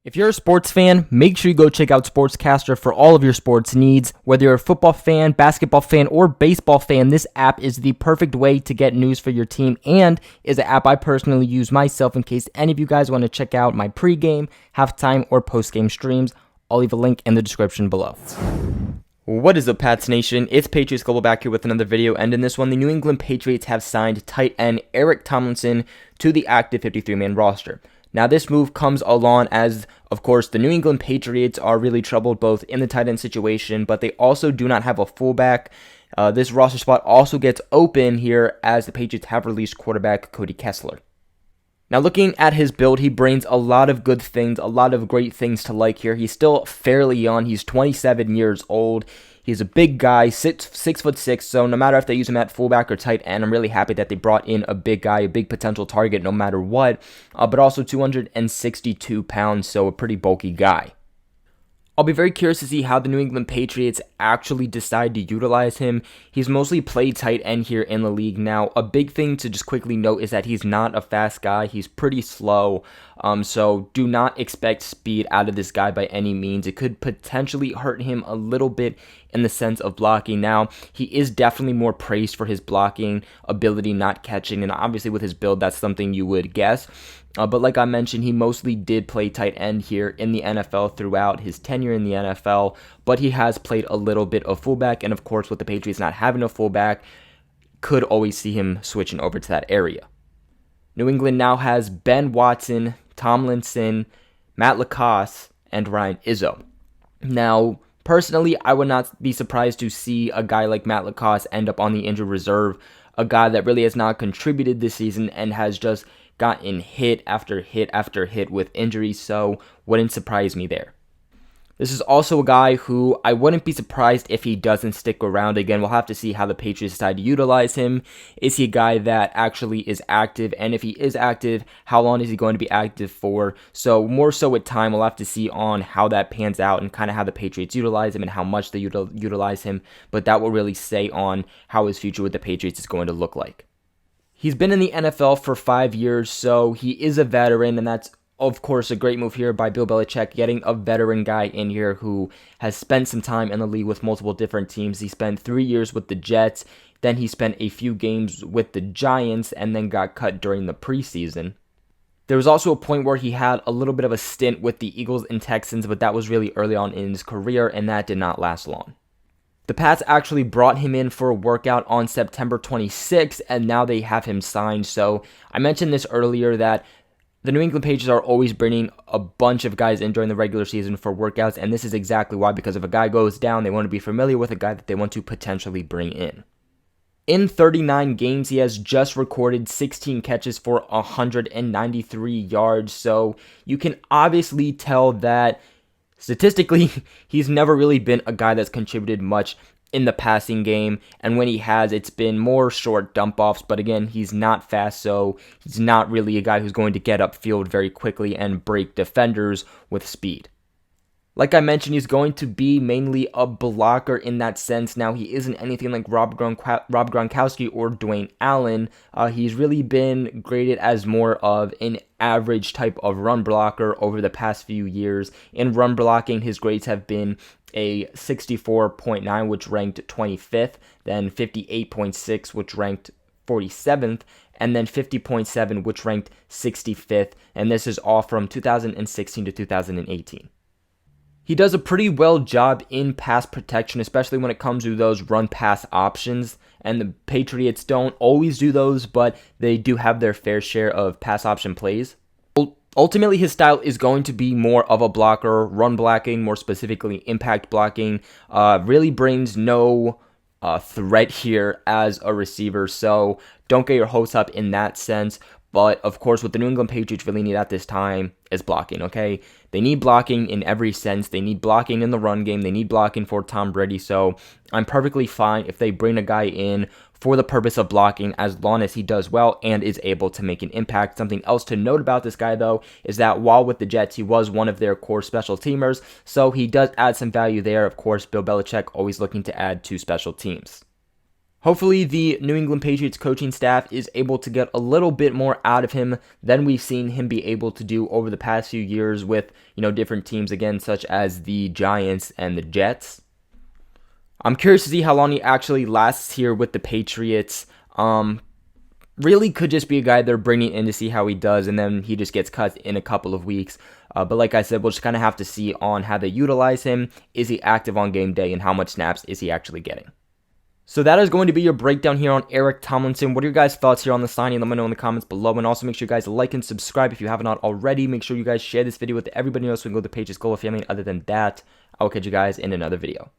If you're a sports fan, make sure you go check out SportsCastr for all of your sports needs. Whether you're a football fan, basketball fan, or baseball fan, this app is the perfect way to get news for your team and is an app I personally use myself in case any of you guys want to check out my pregame, halftime, or postgame streams. I'll leave a link in the description below. What is up, Pats Nation? It's Patriots Global back here with another video, and in this one, the New England Patriots have signed tight end Eric Tomlinson to the active 53-man roster. Now, this move comes along as, of course, the New England Patriots are really troubled both in the tight end situation, but they also do not have a fullback. This roster spot also gets open here as the Patriots have released quarterback Cody Kessler. Now, looking at his build, he brings a lot of good things, a lot of great things to like here. He's still fairly young. He's 27 years old. He's a big guy, 6'6", so no matter if they use him at fullback or tight end, I'm really happy that they brought in a big guy, a big potential target no matter what, but also 262 pounds, so a pretty bulky guy. I'll be very curious to see how the New England Patriots actually decide to utilize him. He's mostly played tight end here in the league. Now, a big thing to just quickly note is that he's not a fast guy. He's pretty slow, so do not expect speed out of this guy by any means. It could potentially hurt him a little bit in the sense of blocking. Now, he is definitely more praised for his blocking ability, not catching, and obviously with his build, that's something you would guess. But like I mentioned, he mostly did play tight end here in the NFL throughout his tenure in the NFL, but he has played a little bit of fullback, and of course with the Patriots not having a fullback, could always see him switching over to that area. New England now has Ben Watson, Tomlinson, Matt LaCosse, and Ryan Izzo. Now, personally, I would not be surprised to see a guy like Matt LaCosse end up on the injured reserve, a guy that really has not contributed this season and has just gotten hit after hit after hit with injuries, so wouldn't surprise me there. This is also a guy who I wouldn't be surprised if he doesn't stick around. Again, we'll have to see how the Patriots decide to utilize him. Is he a guy that actually is active? And if he is active, how long is he going to be active for? So more so with time, we'll have to see on how that pans out and kind of how the Patriots utilize him and how much they utilize him. But that will really say on how his future with the Patriots is going to look like. He's been in the NFL for 5 years, so he is a veteran, and that's, of course, a great move here by Bill Belichick, getting a veteran guy in here who has spent some time in the league with multiple different teams. He spent 3 years with the Jets, then he spent a few games with the Giants, and then got cut during the preseason. There was also a point where he had a little bit of a stint with the Eagles and Texans, but that was really early on in his career, and that did not last long. The Pats actually brought him in for a workout on September 26th, and now they have him signed. So I mentioned this earlier that the New England Patriots are always bringing a bunch of guys in during the regular season for workouts, and this is exactly why, because if a guy goes down, they want to be familiar with a guy that they want to potentially bring in. In 39 games, he has just recorded 16 catches for 193 yards, so you can obviously tell that statistically, he's never really been a guy that's contributed much in the passing game, and when he has, it's been more short dump-offs, but again, he's not fast, so he's not really a guy who's going to get upfield very quickly and break defenders with speed. Like I mentioned, he's going to be mainly a blocker in that sense. Now, he isn't anything like Rob Gronkowski or Dwayne Allen. He's really been graded as more of an average type of run blocker over the past few years. In run blocking, his grades have been a 64.9, which ranked 25th, then 58.6, which ranked 47th, and then 50.7, which ranked 65th, and this is all from 2016 to 2018. He does a pretty well job in pass protection, especially when it comes to those run-pass options, and the Patriots don't always do those, but they do have their fair share of pass option plays. Ultimately, his style is going to be more of a blocker, run blocking, more specifically impact blocking, really brings no threat here as a receiver, so don't get your hopes up in that sense. But, of course, what the New England Patriots really need at this time is blocking, okay? They need blocking in every sense. They need blocking in the run game. They need blocking for Tom Brady. So I'm perfectly fine if they bring a guy in for the purpose of blocking as long as he does well and is able to make an impact. Something else to note about this guy, though, is that while with the Jets, he was one of their core special teamers. So he does add some value there. Of course, Bill Belichick always looking to add to special teams. Hopefully, the New England Patriots coaching staff is able to get a little bit more out of him than we've seen him be able to do over the past few years with, different teams, again, such as the Giants and the Jets. I'm curious to see how long he actually lasts here with the Patriots. Really could just be a guy they're bringing in to see how he does, and then he just gets cut in a couple of weeks. But like I said, we'll just kind of have to see on how they utilize him. Is he active on game day, and how much snaps is he actually getting? So that is going to be your breakdown here on Eric Tomlinson. What are your guys' thoughts here on the signing? Let me know in the comments below. And also make sure you guys like and subscribe if you have not already. Make sure you guys share this video with everybody else so we can go to Page's global family. Other than that, I will catch you guys in another video.